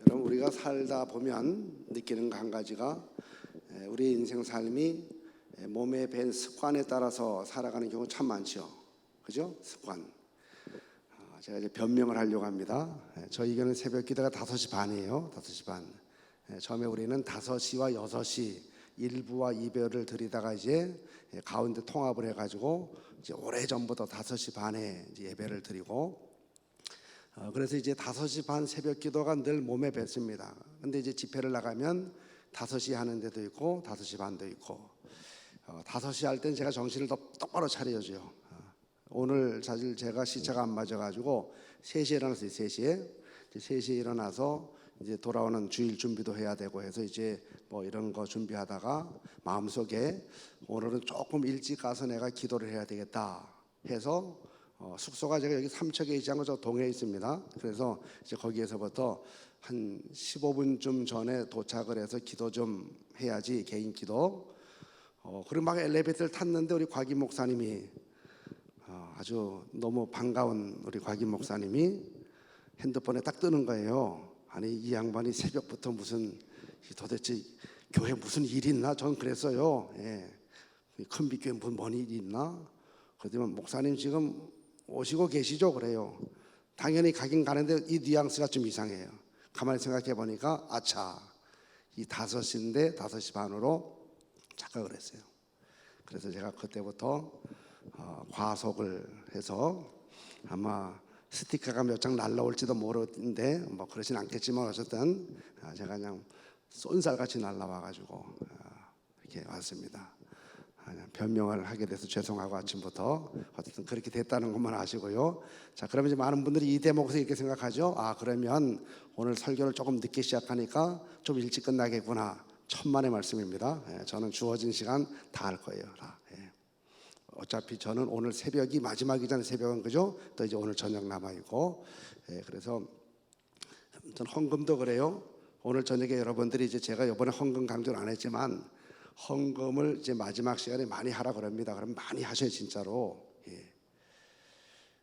그럼 우리가 살다 보면 느끼는 거 한 가지가 우리 인생 삶이 몸에 밴 습관에 따라서 살아가는 경우 참 많죠. 그죠? 습관. 제가 이제 변명을 하려고 합니다. 저희 교회는 새벽 기도가 5시 반이에요. 5시 반. 처음에 우리는 5시와 6시 1부와 2부를 드리다가 이제 가운데 통합을 해가지고 이제 오래전부터 5시 반에 이제 예배를 드리고 그래서 이제 5시 반 새벽 기도가 늘 몸에 뱄습니다. 근데 이제 집회를 나가면 5시 하는 데도 있고 5시 반도 있고 5시 할 땐 제가 정신을 더 똑바로 차려줘요. 오늘 사실 제가 시차가 안 맞아가지고 3시에 일어났어요. 3시에 일어나서 이제 돌아오는 주일 준비도 해야 되고 해서 이제 뭐 이런 거 준비하다가 마음속에 오늘은 조금 일찍 가서 내가 기도를 해야 되겠다 해서 숙소가 제가 여기 삼척에 있지 않고 저 동해에 있습니다. 그래서 이제 거기에서부터 한 15분쯤 전에 도착을 해서 기도 좀 해야지, 개인 기도. 그리고 막 엘리베이터를 탔는데 우리 곽임 목사님이 아주 너무 반가운 우리 곽임 목사님이 핸드폰에 딱 뜨는 거예요. 아니 이 양반이 새벽부터 무슨 도대체 교회 무슨 일이 있나? 전 그랬어요. 큰빛교회 무슨 뭔 일이 있나? 그러더니 목사님 지금 오시고 계시죠? 그래요. 당연히 가긴 가는데 이 뉘앙스가 좀 이상해요. 가만히 생각해 보니까 아차, 이 5시인데 5시 반으로 착각을 했어요. 그래서 제가 그때부터 과속을 해서 아마 스티커가 몇 장 날라올지도 모르는데 뭐 그러진 않겠지만 어쨌든 제가 그냥 쏜살같이 날라와가지고 이렇게 왔습니다. 변명을 하게 돼서 죄송하고 아침부터 어쨌든 그렇게 됐다는 것만 아시고요. 자, 그러면 이제 많은 분들이 이 대목에서 이렇게 생각하죠. 그러면 오늘 설교를 조금 늦게 시작하니까 좀 일찍 끝나겠구나. 천만의 말씀입니다. 저는 주어진 시간 다 할 거예요. 다. 어차피 저는 오늘 새벽이 마지막이잖아요. 새벽은 그죠? 또 이제 오늘 저녁 남아 있고. 그래서 전 헌금도 그래요. 오늘 저녁에 여러분들이 이제 제가 이번에 헌금 강조를 안 했지만 헌금을 이제 마지막 시간에 많이 하라 그럽니다. 그럼 많이 하셔요, 진짜로.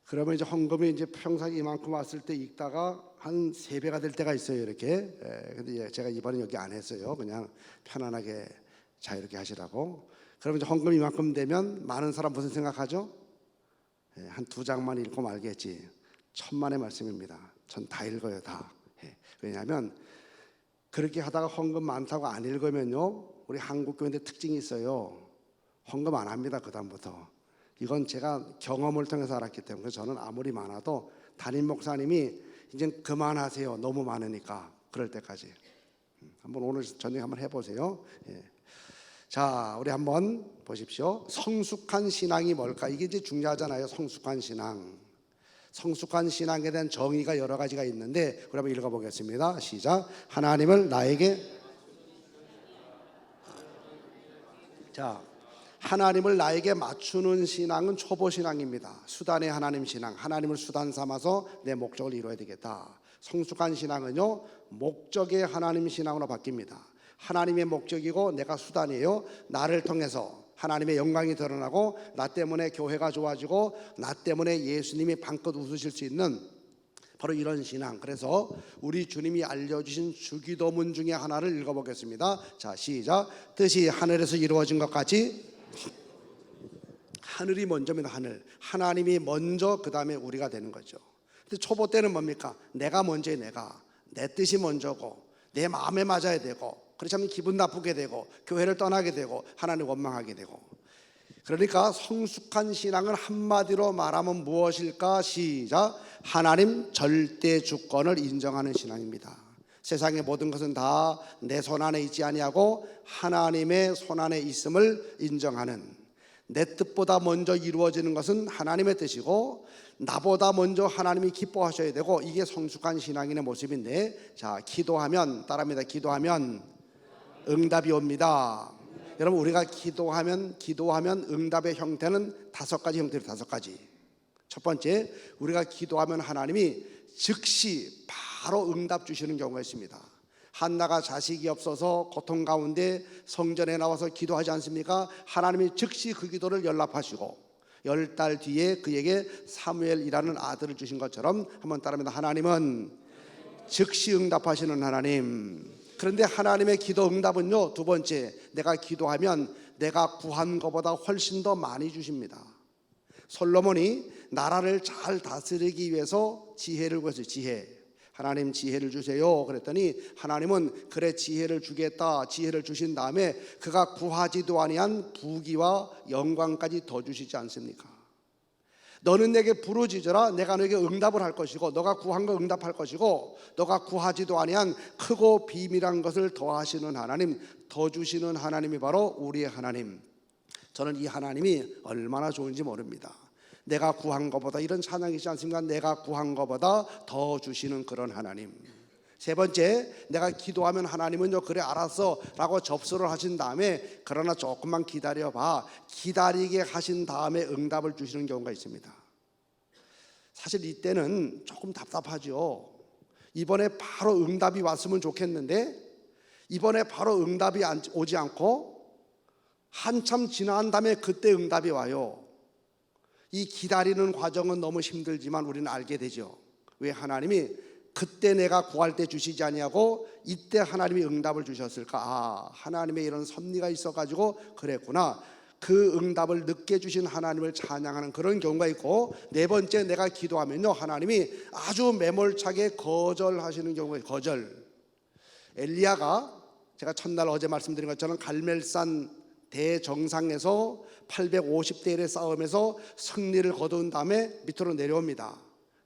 그러면 이제 헌금이 이제 평상시 이만큼 왔을 때 읽다가 한 3배가 될 때가 있어요, 이렇게. 근데 제가 이번에 여기 안 했어요. 그냥 편안하게 자유롭게 하시라고. 그러면 이제 헌금 이만큼 되면 많은 사람 무슨 생각하죠? 한 2장만 읽고 말겠지. 천만의 말씀입니다. 전 다 읽어요, 다. 왜냐하면 그렇게 하다가 헌금 많다고 안 읽으면요, 우리 한국 교회인데 특징이 있어요. 헌금 안 합니다, 그 다음부터. 이건 제가 경험을 통해서 알았기 때문에 저는 아무리 많아도 담임 목사님이 이제 그만하세요, 너무 많으니까. 그럴 때까지. 한번 오늘 저녁에 한번 해보세요. 자, 우리 한번 보십시오. 성숙한 신앙이 뭘까? 이게 이제 중요하잖아요. 성숙한 신앙. 성숙한 신앙에 대한 정의가 여러 가지가 있는데 우리 한번 읽어보겠습니다. 시작. 하나님을 나에게 하나님을 나에게 맞추는 신앙은 초보 신앙입니다. 수단의 하나님 신앙, 하나님을 수단 삼아서 내 목적을 이루어야 되겠다. 성숙한 신앙은요, 목적의 하나님 신앙으로 바뀝니다. 하나님의 목적이고 내가 수단이에요. 나를 통해서 하나님의 영광이 드러나고 나 때문에 교회가 좋아지고 나 때문에 예수님이 방긋 웃으실 수 있는 바로 이런 신앙. 그래서 우리 주님이 알려주신 주기도문 중에 하나를 읽어보겠습니다. 자, 시작. 뜻이 하늘에서 이루어진 것 같이. 하늘이 먼저입니다. 하늘. 하나님이 먼저, 그 다음에 우리가 되는 거죠. 근데 초보 때는 뭡니까? 내가 먼저에 내 뜻이 먼저고 내 마음에 맞아야 되고, 그렇지 않으면 기분 나쁘게 되고 교회를 떠나게 되고 하나님 원망하게 되고. 그러니까 성숙한 신앙은 한마디로 말하면 무엇일까? 시작. 하나님 절대 주권을 인정하는 신앙입니다. 세상의 모든 것은 다 내 손안에 있지 아니하고 하나님의 손안에 있음을 인정하는, 내 뜻보다 먼저 이루어지는 것은 하나님의 뜻이고 나보다 먼저 하나님이 기뻐하셔야 되고, 이게 성숙한 신앙인의 모습인데, 자, 기도하면, 따라합니다. 기도하면 응답이 옵니다. 여러분, 우리가 기도하면 응답의 형태는 5가지 형태로 5가지. 첫 번째, 우리가 기도하면 하나님이 즉시 바로 응답 주시는 경우가 있습니다. 한나가 자식이 없어서 고통 가운데 성전에 나와서 기도하지 않습니까? 하나님이 즉시 그 기도를 연락하시고 10달 뒤에 그에게 사무엘이라는 아들을 주신 것처럼, 한번 따라합니다. 하나님은 즉시 응답하시는 하나님. 그런데 하나님의 기도 응답은요, 두 번째, 내가 기도하면 내가 구한 것보다 훨씬 더 많이 주십니다. 솔로몬이 나라를 잘 다스리기 위해서 지혜를 구했어요. 하나님 지혜를 주세요. 그랬더니 하나님은 그래 지혜를 주겠다, 지혜를 주신 다음에 그가 구하지도 아니한 부귀와 영광까지 더 주시지 않습니까? 너는 내게 부르짖으라, 내가 너에게 응답을 할 것이고, 너가 구한 거 응답할 것이고, 너가 구하지도 아니한 크고 비밀한 것을 더하시는 하나님, 더 주시는 하나님이 바로 우리의 하나님. 저는 이 하나님이 얼마나 좋은지 모릅니다. 내가 구한 것보다, 이런 찬양이 있지 않습니까? 내가 구한 것보다 더 주시는 그런 하나님. 세 번째, 내가 기도하면 하나님은요, 그래 알았어 라고 접수를 하신 다음에 그러나 조금만 기다려봐, 기다리게 하신 다음에 응답을 주시는 경우가 있습니다. 사실 이때는 조금 답답하죠. 이번에 바로 응답이 왔으면 좋겠는데 이번에 바로 응답이 오지 않고 한참 지난 다음에 그때 응답이 와요. 이 기다리는 과정은 너무 힘들지만 우리는 알게 되죠. 왜 하나님이 그때 내가 구할 때 주시지 아니하고 이때 하나님이 응답을 주셨을까? 아, 하나님의 이런 섭리가 있어가지고 그랬구나. 그 응답을 늦게 주신 하나님을 찬양하는 그런 경우가 있고, 네 번째, 내가 기도하면요, 하나님이 아주 매몰차게 거절하시는 경우가 있어요. 거절. 엘리야가 제가 첫날 어제 말씀드린 것처럼 갈멜산 대정상에서 850대 1의 싸움에서 승리를 거둔 다음에 밑으로 내려옵니다.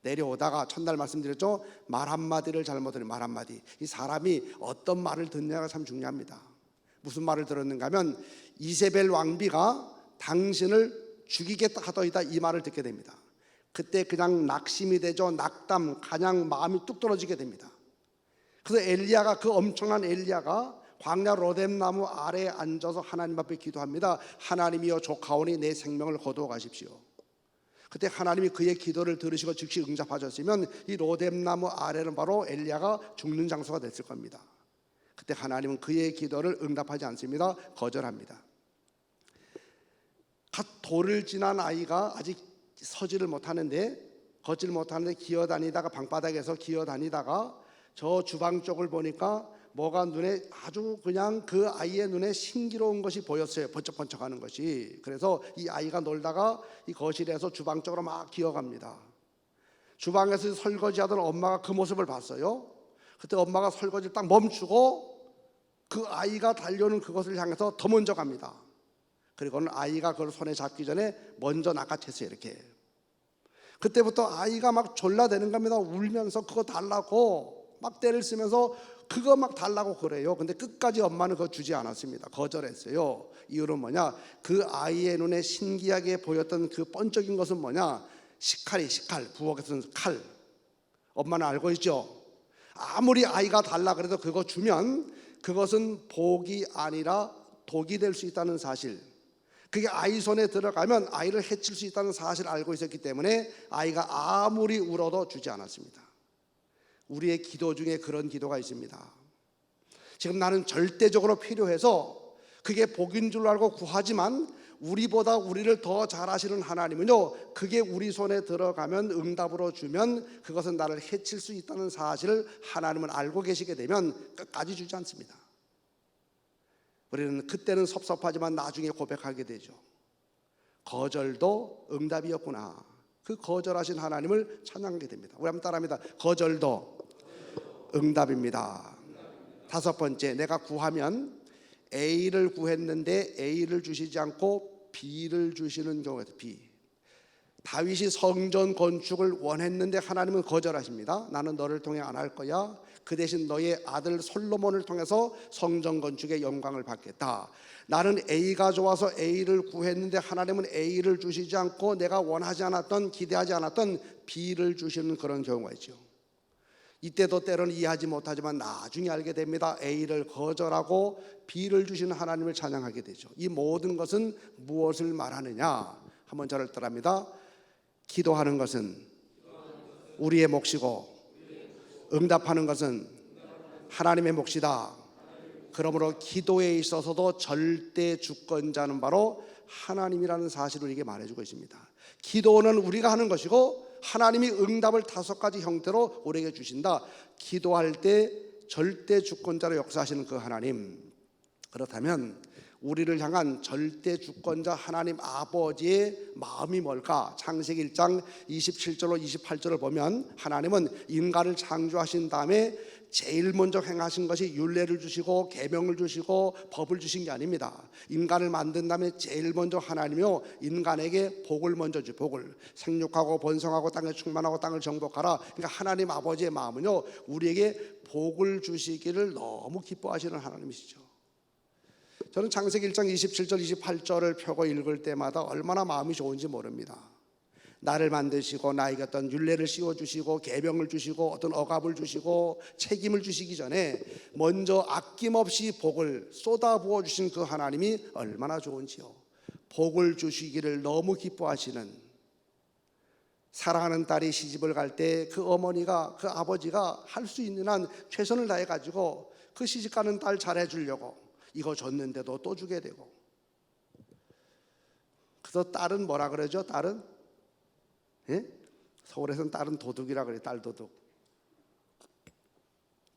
내려오다가 첫날 말씀드렸죠, 말 한마디를 잘못 들은 말 한마디. 이 사람이 어떤 말을 듣냐가 참 중요합니다. 무슨 말을 들었는가 하면 이세벨 왕비가 당신을 죽이겠다 하더이다, 이 말을 듣게 됩니다. 그때 그냥 낙심이 되죠. 낙담, 그냥 마음이 뚝 떨어지게 됩니다. 그래서 엘리야가, 그 엄청난 엘리야가 광야 로뎀나무 아래에 앉아서 하나님 앞에 기도합니다. 하나님이여 조카오니 내 생명을 거두어 가십시오. 그때 하나님이 그의 기도를 들으시고 즉시 응답하셨으면 이 로뎀나무 아래는 바로 엘리야가 죽는 장소가 됐을 겁니다. 그때 하나님은 그의 기도를 응답하지 않습니다. 거절합니다. 갓 돌을 지난 아이가 아직 서지를 못하는데, 걷지를 못하는데 기어다니다가, 방바닥에서 기어다니다가 저 주방 쪽을 보니까 뭐가 눈에 아주 그냥 그 아이의 눈에 신기로운 것이 보였어요. 번쩍번쩍하는 것이. 그래서 이 아이가 놀다가 이 거실에서 주방 쪽으로 막 기어갑니다. 주방에서 설거지하던 엄마가 그 모습을 봤어요. 그때 엄마가 설거지를 딱 멈추고 그 아이가 달려오는 그것을 향해서 더 먼저 갑니다. 그리고는 아이가 그걸 손에 잡기 전에 먼저 낚아챘어요. 이렇게. 그때부터 아이가 막 졸라대는 겁니다. 울면서 그거 달라고 막 때를 쓰면서 그거 막 달라고 그래요. 근데 끝까지 엄마는 그거 주지 않았습니다. 거절했어요. 이유는 뭐냐? 그 아이의 눈에 신기하게 보였던 그 번쩍인 것은 뭐냐? 식칼이, 식칼, 부엌에서는 칼. 엄마는 알고 있죠. 아무리 아이가 달라 그래도 그거 주면 그것은 복이 아니라 독이 될 수 있다는 사실, 그게 아이 손에 들어가면 아이를 해칠 수 있다는 사실을 알고 있었기 때문에 아이가 아무리 울어도 주지 않았습니다. 우리의 기도 중에 그런 기도가 있습니다. 지금 나는 절대적으로 필요해서 그게 복인 줄 알고 구하지만 우리보다 우리를 더 잘하시는 하나님은요, 그게 우리 손에 들어가면 응답으로 주면 그것은 나를 해칠 수 있다는 사실을 하나님은 알고 계시게 되면 끝까지 주지 않습니다. 우리는 그때는 섭섭하지만 나중에 고백하게 되죠. 거절도 응답이었구나. 그 거절하신 하나님을 찬양하게 됩니다. 우리 한번 따라합니다. 거절도 응답입니다. 다섯 번째, 내가 구하면 A를 구했는데 A를 주시지 않고 B를 주시는 경우가 있어요. B. 다윗이 성전 건축을 원했는데 하나님은 거절하십니다. 나는 너를 통해 안 할 거야. 그 대신 너의 아들 솔로몬을 통해서 성전 건축의 영광을 받겠다. 나는 A가 좋아서 A를 구했는데 하나님은 A를 주시지 않고 내가 원하지 않았던, 기대하지 않았던 B를 주시는 그런 경우가 있죠. 이때도 때로는 이해하지 못하지만 나중에 알게 됩니다. A를 거절하고 B를 주시는 하나님을 찬양하게 되죠. 이 모든 것은 무엇을 말하느냐? 한번 저를 따라합니다. 기도하는 것은 우리의 몫이고 응답하는 것은 하나님의 몫이다. 그러므로 기도에 있어서도 절대 주권자는 바로 하나님이라는 사실을 우리에게 말해주고 있습니다. 기도는 우리가 하는 것이고 하나님이 응답을 5가지 형태로 우리에게 주신다. 기도할 때 절대 주권자로 역사하시는 그 하나님, 그렇다면 우리를 향한 절대 주권자 하나님 아버지의 마음이 뭘까? 창세기 1장 27절로 28절을 보면 하나님은 인간을 창조하신 다음에 제일 먼저 행하신 것이 율례를 주시고 계명을 주시고 법을 주신 게 아닙니다. 인간을 만든 다음에 제일 먼저 하나님이요 인간에게 복을 먼저 주, 복을 생육하고 번성하고 땅에 충만하고 땅을 정복하라. 그러니까 하나님 아버지의 마음은요 우리에게 복을 주시기를 너무 기뻐하시는 하나님이시죠. 저는 창세기 1장 27절 28절을 펴고 읽을 때마다 얼마나 마음이 좋은지 모릅니다. 나를 만드시고 나에게 어떤 율례를 씌워주시고 계명을 주시고 어떤 억압을 주시고 책임을 주시기 전에 먼저 아낌없이 복을 쏟아부어 주신 그 하나님이 얼마나 좋은지요. 복을 주시기를 너무 기뻐하시는, 사랑하는 딸이 시집을 갈 때 그 어머니가 그 아버지가 할 수 있는 한 최선을 다해 가지고 그 시집 가는 딸 잘해 주려고 이거 줬는데도 또 주게 되고, 그래서 딸은 뭐라 그러죠? 딸은? 예? 서울에서는 딸은 도둑이라 그래요. 딸 도둑.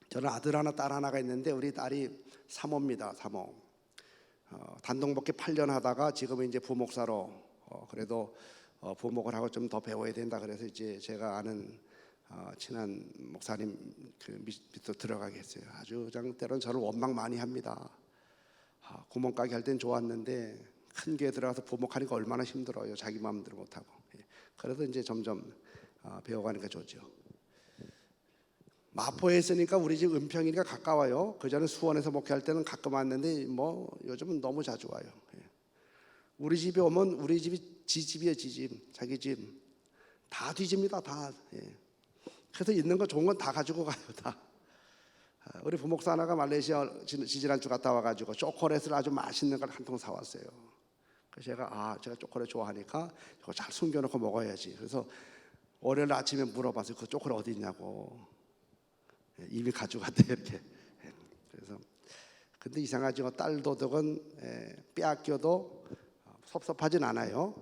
저는 아들 하나 딸 하나가 있는데 우리 딸이 사모입니다. 사모. 단독목회 8년 하다가 지금은 이제 부목사로 그래도 부목을 하고 좀 더 배워야 된다 그래서 이제 제가 아는 친한 목사님 그 밑으로 들어가게 했어요. 아주 그냥 때로는 저를 원망 많이 합니다. 구멍가게 할 땐 좋았는데 큰 교회 들어가서 부목하니까 얼마나 힘들어요. 자기 마음대로 못하고. 그래도 이제 점점 배워가니까 좋죠. 마포에 있으니까 우리 집 은평이니까 가까워요. 그전에 수원에서 목회할 때는 가끔 왔는데 뭐 요즘은 너무 자주 와요. 우리 집에 오면 우리 집이 지 집이에요. 지 집. 자기 집. 다 뒤집니다. 다. 그래서 있는 거 좋은 건 다 가지고 가요. 다. 우리 부목사 하나가 말레이시아 지지난주 갔다 와가지고 초콜릿을 아주 맛있는 걸 한 통 사왔어요. 그래서 제가 초콜릿 좋아하니까 이거 잘 숨겨놓고 먹어야지. 그래서 월요일 아침에 물어봤어요. 그 초콜릿 어디 있냐고. 이미 가져갔대 이렇게. 그래서 근데 이상하지 딸 도둑은 빼앗겨도 섭섭하진 않아요.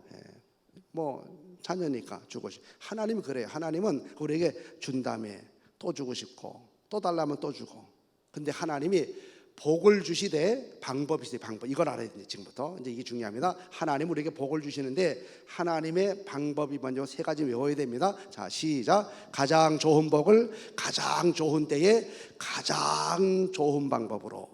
뭐 자녀니까 주고 싶고. 하나님은 그래요. 하나님은 우리에게 준 다음에 또 주고 싶고 또 달라면 또 주고. 근데 하나님이 복을 주시되 방법이 있어요. 방법. 이걸 알아야 돼요. 지금부터. 이제 이게 중요합니다. 하나님 우리에게 복을 주시는데 하나님의 방법이 먼저 3가지 외워야 됩니다. 자, 시작. 가장 좋은 복을 가장 좋은 때에 가장 좋은 방법으로.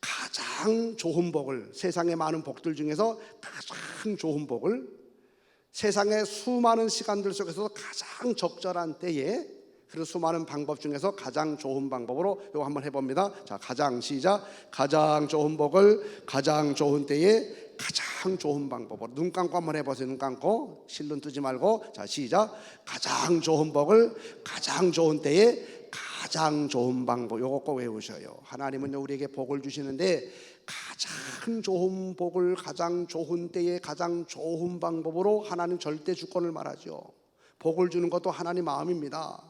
가장 좋은 복을, 세상의 많은 복들 중에서 가장 좋은 복을 세상의 수많은 시간들 속에서 가장 적절한 때에, 그리고 수많은 방법 중에서 가장 좋은 방법으로 이거 한번 해봅니다. 자, 가장 시작. 가장 좋은 복을 가장 좋은 때에 가장 좋은 방법으로. 눈 감고 한번 해보세요. 눈 감고 실눈 뜨지 말고. 자, 시작. 가장 좋은 복을 가장 좋은 때에 가장 좋은 방법. 요거 꼭 외우셔요. 하나님은 우리에게 복을 주시는데 가장 좋은 복을 가장 좋은 때에 가장 좋은 방법으로 하나님 절대 주권을 말하죠. 복을 주는 것도 하나님 마음입니다.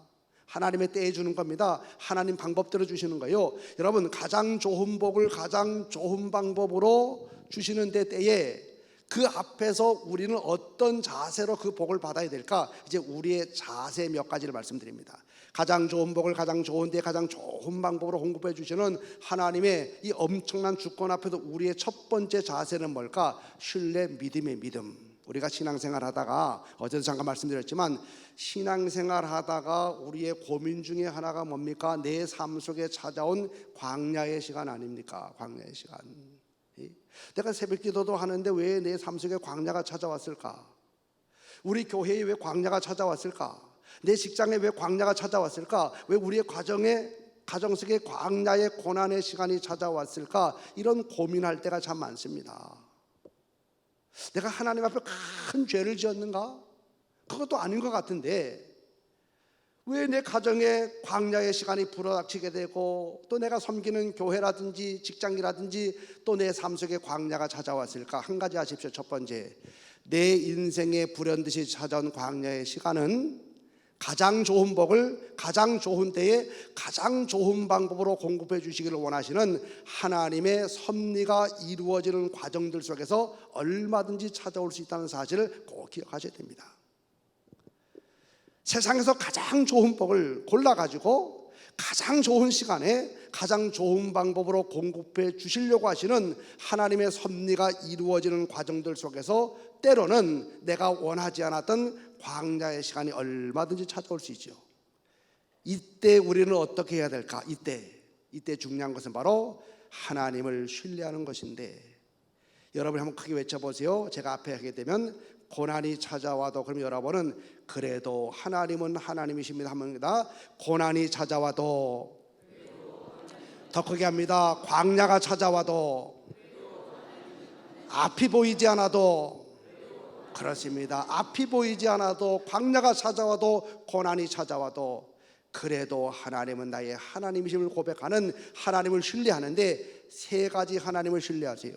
하나님의 때에 주는 겁니다. 하나님 방법대로 주시는 거예요. 여러분, 가장 좋은 복을 가장 좋은 방법으로 주시는 때에 그 앞에서 우리는 어떤 자세로 그 복을 받아야 될까? 이제 우리의 자세 몇 가지를 말씀드립니다. 가장 좋은 복을 가장 좋은 때 가장 좋은 방법으로 공급해 주시는 하나님의 이 엄청난 주권 앞에서 우리의 첫 번째 자세는 뭘까? 신뢰, 믿음의 믿음. 우리가 신앙생활 하다가 어제도 잠깐 말씀드렸지만 신앙생활 하다가 우리의 고민 중에 하나가 뭡니까? 내 삶 속에 찾아온 광야의 시간 아닙니까? 광야의 시간. 내가 새벽 기도도 하는데 왜 내 삶 속에 광야가 찾아왔을까? 우리 교회에 왜 광야가 찾아왔을까? 내 직장에 왜 광야가 찾아왔을까? 왜 우리의 가정 속에 광야의 고난의 시간이 찾아왔을까? 이런 고민할 때가 참 많습니다. 내가 하나님 앞에 큰 죄를 지었는가? 그것도 아닌 것 같은데 왜 내 가정에 광야의 시간이 불어닥치게 되고 또 내가 섬기는 교회라든지 직장이라든지 또 내 삶 속에 광야가 찾아왔을까? 한 가지 아십시오. 첫 번째, 내 인생에 불현듯이 찾아온 광야의 시간은 가장 좋은 복을 가장 좋은 때에 가장 좋은 방법으로 공급해 주시기를 원하시는 하나님의 섭리가 이루어지는 과정들 속에서 얼마든지 찾아올 수 있다는 사실을 꼭 기억하셔야 됩니다. 세상에서 가장 좋은 복을 골라가지고 가장 좋은 시간에 가장 좋은 방법으로 공급해 주시려고 하시는 하나님의 섭리가 이루어지는 과정들 속에서 때로는 내가 원하지 않았던 광야의 시간이 얼마든지 찾아올 수 있죠. 이때 우리는 어떻게 해야 될까? 이때 중요한 것은 바로 하나님을 신뢰하는 것인데, 여러분이 한번 크게 외쳐보세요. 제가 앞에 하게 되면 고난이 찾아와도, 그럼 여러분은 그래도 하나님은 하나님이십니다 합니다. 고난이 찾아와도, 더 크게 합니다. 광야가 찾아와도, 앞이 보이지 않아도, 그렇습니다. 앞이 보이지 않아도, 광야가 찾아와도, 고난이 찾아와도 그래도 하나님은 나의 하나님이심을 고백하는 하나님을 신뢰하는데, 세 가지 하나님을 신뢰하세요.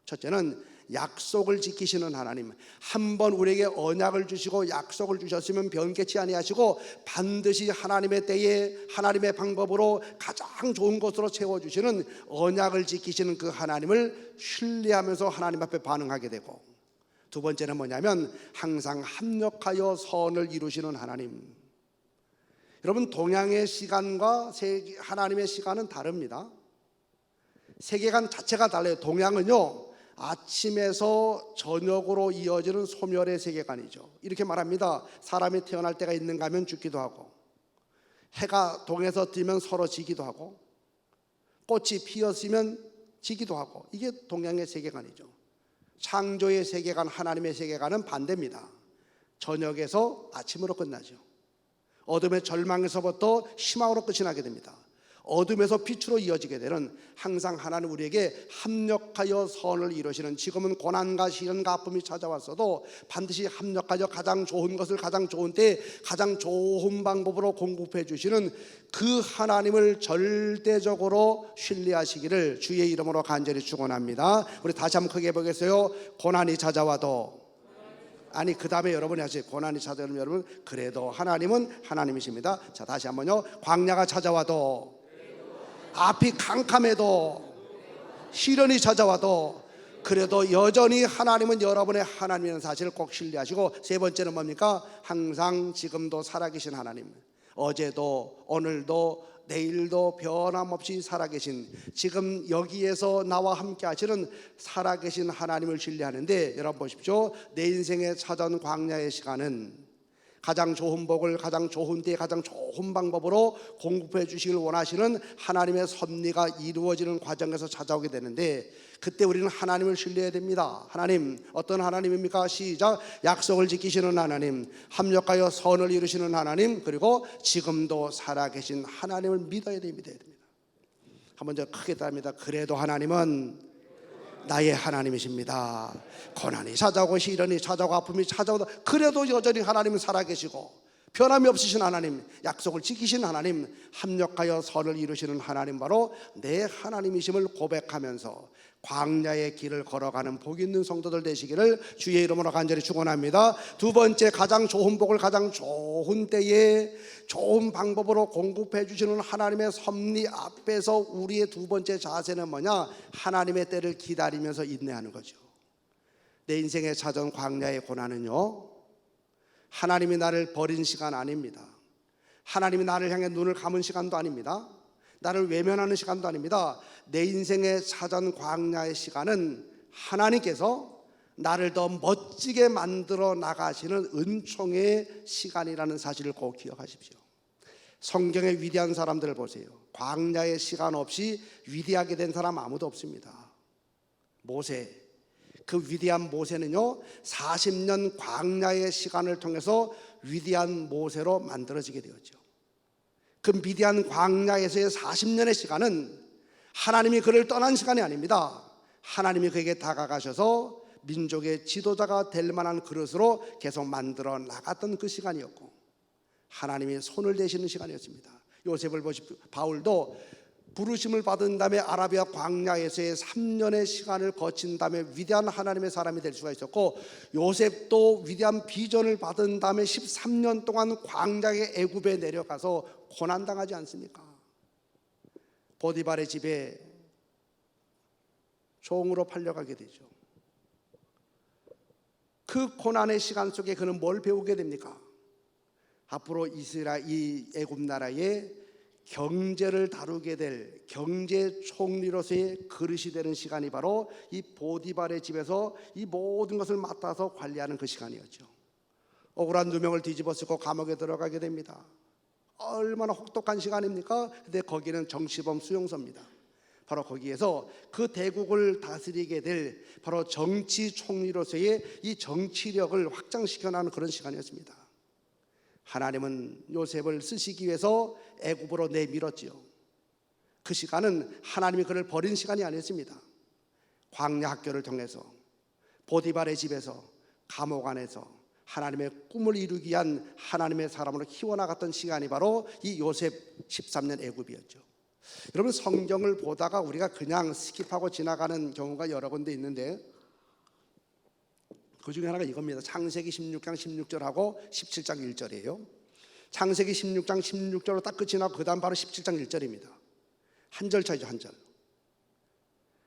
첫째는 약속을 지키시는 하나님. 한번 우리에게 언약을 주시고 약속을 주셨으면 변개치 아니하시고 반드시 하나님의 때에 하나님의 방법으로 가장 좋은 것으로 채워주시는 언약을 지키시는 그 하나님을 신뢰하면서 하나님 앞에 반응하게 되고, 두 번째는 뭐냐면 항상 합력하여 선을 이루시는 하나님. 여러분, 동양의 시간과 하나님의 시간은 다릅니다. 세계관 자체가 달라요. 동양은요, 아침에서 저녁으로 이어지는 소멸의 세계관이죠. 이렇게 말합니다. 사람이 태어날 때가 있는가 하면 죽기도 하고, 해가 동에서 뜨면 서로 지기도 하고, 꽃이 피었으면 지기도 하고, 이게 동양의 세계관이죠. 창조의 세계관, 하나님의 세계관은 반대입니다. 저녁에서 아침으로 끝나죠. 어둠의 절망에서부터 희망으로 끝이 나게 됩니다. 어둠에서 빛으로 이어지게 되는, 항상 하나님 우리에게 합력하여 선을 이루시는, 지금은 고난과 시련과 아픔이 찾아왔어도 반드시 합력하여 가장 좋은 것을 가장 좋은 때에 가장 좋은 방법으로 공급해 주시는 그 하나님을 절대적으로 신뢰하시기를 주의 이름으로 간절히 축원합니다. 우리 다시 한번 크게 보겠어요. 고난이 찾아와도, 아니 그 다음에 여러분이 하세요. 고난이 찾아오면 여러분 그래도 하나님은 하나님이십니다. 자, 다시 한번요. 광야가 찾아와도, 앞이 캄캄해도, 시련이 찾아와도 그래도 여전히 하나님은 여러분의 하나님이라는 사실을 꼭 신뢰하시고, 세 번째는 뭡니까? 항상 지금도 살아계신 하나님, 어제도 오늘도 내일도 변함없이 살아계신, 지금 여기에서 나와 함께 하시는 살아계신 하나님을 신뢰하는데, 여러분 보십시오. 내 인생에 찾아온 광야의 시간은 가장 좋은 복을 가장 좋은 때에 가장 좋은 방법으로 공급해 주시길 원하시는 하나님의 섭리가 이루어지는 과정에서 찾아오게 되는데, 그때 우리는 하나님을 신뢰해야 됩니다. 하나님, 어떤 하나님입니까? 시작. 약속을 지키시는 하나님, 합력하여 선을 이루시는 하나님, 그리고 지금도 살아계신 하나님을 믿어야 됩니다. 한번 더 크게 답니다. 그래도 하나님은 나의 하나님이십니다. 고난이 찾아오고 시련이 찾아오고 아픔이 찾아오도 그래도 여전히 하나님은 살아계시고 변함이 없으신 하나님, 약속을 지키신 하나님, 합력하여 선을 이루시는 하나님, 바로 내 하나님이심을 고백하면서 광야의 길을 걸어가는 복 있는 성도들 되시기를 주의 이름으로 간절히 축원합니다. 두 번째, 가장 좋은 복을 가장 좋은 때에 좋은 방법으로 공급해 주시는 하나님의 섭리 앞에서 우리의 두 번째 자세는 뭐냐? 하나님의 때를 기다리면서 인내하는 거죠. 내 인생에 찾아온 광야의 고난은요, 하나님이 나를 버린 시간 아닙니다. 하나님이 나를 향해 눈을 감은 시간도 아닙니다. 나를 외면하는 시간도 아닙니다. 내 인생에 찾아온 광야의 시간은 하나님께서 나를 더 멋지게 만들어 나가시는 은총의 시간이라는 사실을 꼭 기억하십시오. 성경의 위대한 사람들을 보세요. 광야의 시간 없이 위대하게 된 사람 아무도 없습니다. 모세, 그 위대한 모세는요, 40년 광야의 시간을 통해서 위대한 모세로 만들어지게 되었죠. 그 위대한 광야에서의 40년의 시간은 하나님이 그를 떠난 시간이 아닙니다. 하나님이 그에게 다가가셔서 민족의 지도자가 될 만한 그릇으로 계속 만들어 나갔던 그 시간이었고, 하나님이 손을 대시는 시간이었습니다. 요셉을 보십시오. 바울도 부르심을 받은 다음에 아라비아 광야에서의 3년의 시간을 거친 다음에 위대한 하나님의 사람이 될 수가 있었고, 요셉도 위대한 비전을 받은 다음에 13년 동안 광야의 애굽에 내려가서 고난당하지 않습니까? 보디발의 집에 종으로 팔려가게 되죠. 그 고난의 시간 속에 그는 뭘 배우게 됩니까? 앞으로 이 애굽 나라의 경제를 다루게 될 경제 총리로서의 그릇이 되는 시간이 바로 이 보디발의 집에서 이 모든 것을 맡아서 관리하는 그 시간이었죠. 억울한 누명을 뒤집어 쓰고 감옥에 들어가게 됩니다. 얼마나 혹독한 시간입니까? 근데 거기는 정치범 수용소입니다. 바로 거기에서 그 대국을 다스리게 될 바로 정치 총리로서의 이 정치력을 확장시켜 나가는 그런 시간이었습니다. 하나님은 요셉을 쓰시기 위해서 애굽으로 내밀었지요. 그 시간은 하나님이 그를 버린 시간이 아니었습니다. 광야 학교를 통해서 보디발의 집에서 감옥 안에서 하나님의 꿈을 이루기 위한 하나님의 사람으로 키워나갔던 시간이 바로 이 요셉 13년 애굽이었죠. 여러분, 성경을 보다가 우리가 그냥 스킵하고 지나가는 경우가 여러 군데 있는데 그 중에 하나가 이겁니다. 창세기 16장 16절하고 17장 1절이에요. 창세기 16장 16절로 딱 끝이 나고 그 다음 바로 17장 1절입니다. 한 절 차이죠, 한 절.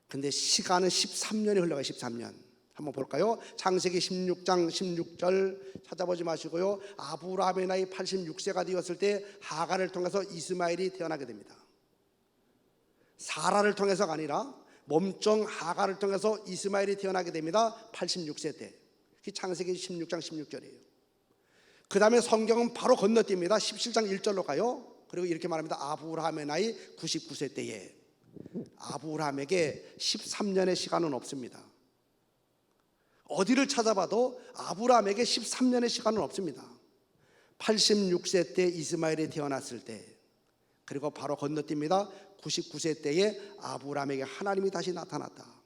근데 시간은 13년이 흘러가요. 13년. 한번 볼까요? 창세기 16장 16절 찾아보지 마시고요. 아브라함의 나이 86세가 되었을 때 하갈을 통해서 이스마엘이 태어나게 됩니다. 사라를 통해서가 아니라 몸종 하갈을 통해서 이스마엘이 태어나게 됩니다. 86세 때. 창세기 16장 16절이에요. 그 다음에 성경은 바로 건너뜁니다. 17장 1절로 가요. 그리고 이렇게 말합니다. 아브라함의 나이 99세 때에. 아브라함에게 13년의 시간은 없습니다. 어디를 찾아봐도 아브라함에게 13년의 시간은 없습니다. 86세 때 이스마엘이 태어났을 때, 그리고 바로 건너뜁니다. 99세 때에 아브라함에게 하나님이 다시 나타났다.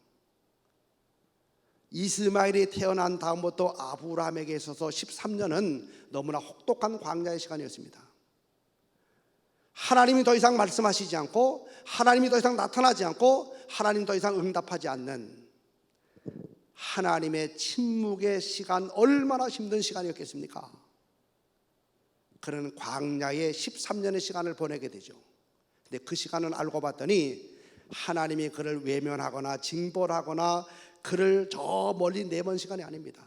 이스마엘이 태어난 다음부터 아브라함에게 있어서 13년은 너무나 혹독한 광야의 시간이었습니다. 하나님이 더 이상 말씀하시지 않고, 하나님이 더 이상 나타나지 않고, 하나님 더 이상 응답하지 않는 하나님의 침묵의 시간, 얼마나 힘든 시간이었겠습니까? 그런 광야의 13년의 시간을 보내게 되죠. 근데 그 시간은 알고 봤더니 하나님이 그를 외면하거나 징벌하거나 그를 저 멀리 내몬 시간이 아닙니다.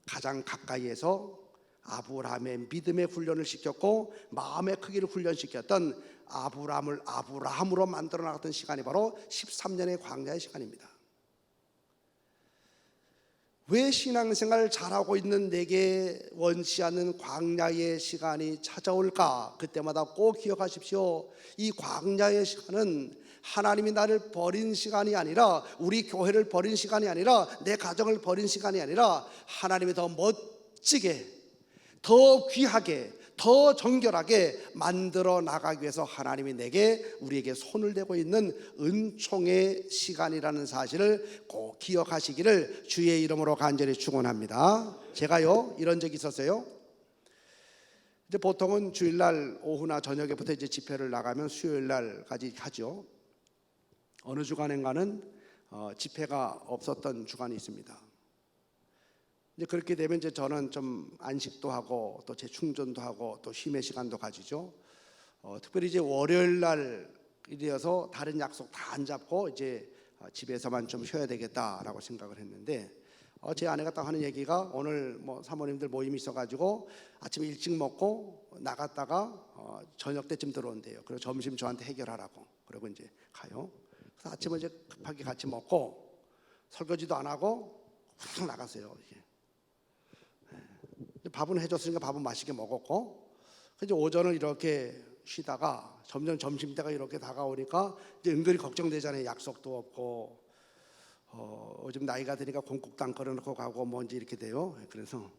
가장 가까이에서 아브라함의 믿음의 훈련을 시켰고 마음의 크기를 훈련시켰던 아브라함을 아브라함으로 만들어 나갔던 시간이 바로 13년의 광야의 시간입니다. 왜 신앙생활 잘하고 있는 내게 원치 않는 광야의 시간이 찾아올까? 그때마다 꼭 기억하십시오. 이 광야의 시간은 하나님이 나를 버린 시간이 아니라, 우리 교회를 버린 시간이 아니라, 내 가정을 버린 시간이 아니라, 하나님이 더 멋지게, 더 귀하게, 더 정결하게 만들어 나가기 위해서 하나님이 우리에게 손을 대고 있는 은총의 시간이라는 사실을 꼭 기억하시기를 주의 이름으로 간절히 축원합니다. 제가요, 이런 적이 있었어요. 이제 보통은 주일날 오후나 저녁에부터 이제 집회를 나가면 수요일날까지 하죠. 어느 주간인가는 집회가 없었던 주간이 있습니다. 이제 그렇게 되면 이제 저는 좀 안식도 하고 또 재충전도 하고 또 쉼의 시간도 가지죠. 특별히 이제 월요일 날이어서 다른 약속 다 안 잡고 이제 집에서만 좀 쉬어야 되겠다라고 생각을 했는데, 제 아내가 딱 하는 얘기가, 오늘 뭐 사모님들 모임이 있어가지고 아침에 일찍 먹고 나갔다가 저녁 때쯤 들어온대요. 그리고 점심 저한테 해결하라고. 그리고 이제 가요. 그래서 아침에 이제 급하게 같이 먹고 설거지도 안 하고 훅 나갔어요. 밥은 해줬으니까 밥은 맛있게 먹었고, 이제 오전을 이렇게 쉬다가 점점 점심때가 이렇게 다가오니까 이제 은근히 걱정되잖아요. 약속도 없고, 요즘 나이가 드니까 공국당 걸어놓고 가고 뭔지 이렇게 돼요. 그래서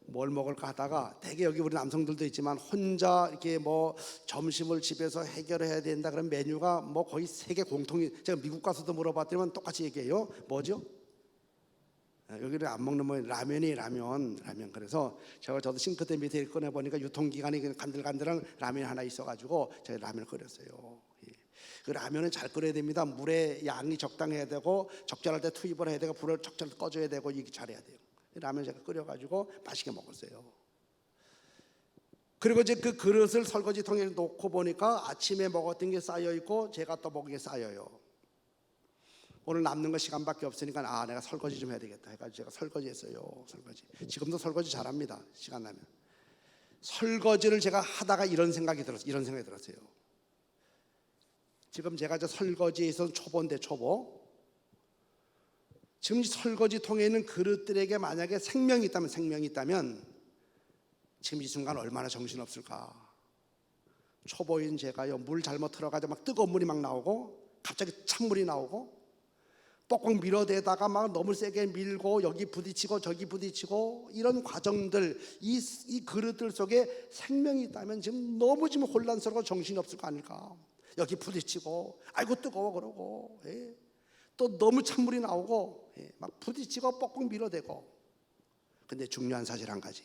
뭘 먹을까 하다가, 대개 여기 우리 남성들도 있지만 혼자 이렇게 뭐 점심을 집에서 해결해야 된다 그런 메뉴가 뭐 거의 세계 공통이, 제가 미국 가서도 물어봤더니 똑같이 얘기해요. 뭐죠? 여기를 안 먹는 뭐 라면. 그래서 저도 싱크대 밑에 꺼내 보니까 유통기간이 간들간들한 라면이 하나 있어가지고 제가 라면을 끓였어요. 그 라면은 잘 끓여야 됩니다. 물의 양이 적당해야 되고, 적절할 때 투입을 해야 되고, 불을 적절히 꺼줘야 되고, 이게 잘해야 돼요. 라면 제가 끓여가지고 맛있게 먹었어요. 그리고 이제 그 그릇을 설거지통에 놓고 보니까 아침에 먹었던 게 쌓여 있고 제가 또 먹은 게 쌓여요. 오늘 남는 거 시간밖에 없으니까 내가 설거지 좀 해야 되겠다 해가지고 제가 설거지했어요. 설거지. 지금도 설거지 잘합니다. 시간 나면. 설거지를 제가 하다가 이런 생각이 들었어요. 지금 제가 저 설거지에 있어서 초보인데 초보. 지금 이 설거지통에 있는 그릇들에게 만약에 생명이 있다면 지금 이 순간 얼마나 정신없을까. 초보인 제가요, 물 잘못 틀어가지고 막 뜨거운 물이 막 나오고 갑자기 찬물이 나오고 뻑뻑 밀어대다가 막 너무 세게 밀고 여기 부딪히고 저기 부딪히고 이런 과정들, 이 그릇들 속에 생명이 있다면 지금 너무 지금 혼란스러워 정신이 없을 거 아닐까. 여기 부딪히고 아이고 뜨거워 그러고, 예. 또 너무 찬물이 나오고, 예. 막 부딪히고 뻑뻑 밀어대고. 근데 중요한 사실 한 가지,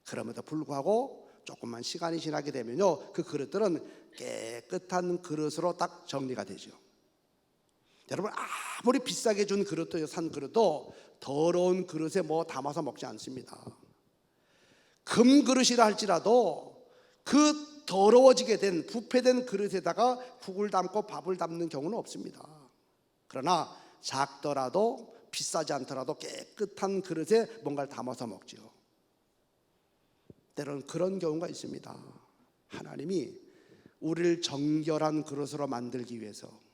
그럼에도 불구하고 조금만 시간이 지나게 되면요, 그 그릇들은 깨끗한 그릇으로 딱 정리가 되죠. 여러분, 아무리 비싸게 준 그릇도, 산 그릇도 더러운 그릇에 뭐 담아서 먹지 않습니다. 금 그릇이라 할지라도 그 더러워지게 된 부패된 그릇에다가 국을 담고 밥을 담는 경우는 없습니다. 그러나 작더라도 비싸지 않더라도 깨끗한 그릇에 뭔가를 담아서 먹죠. 때로는 그런 경우가 있습니다. 하나님이 우리를 정결한 그릇으로 만들기 위해서,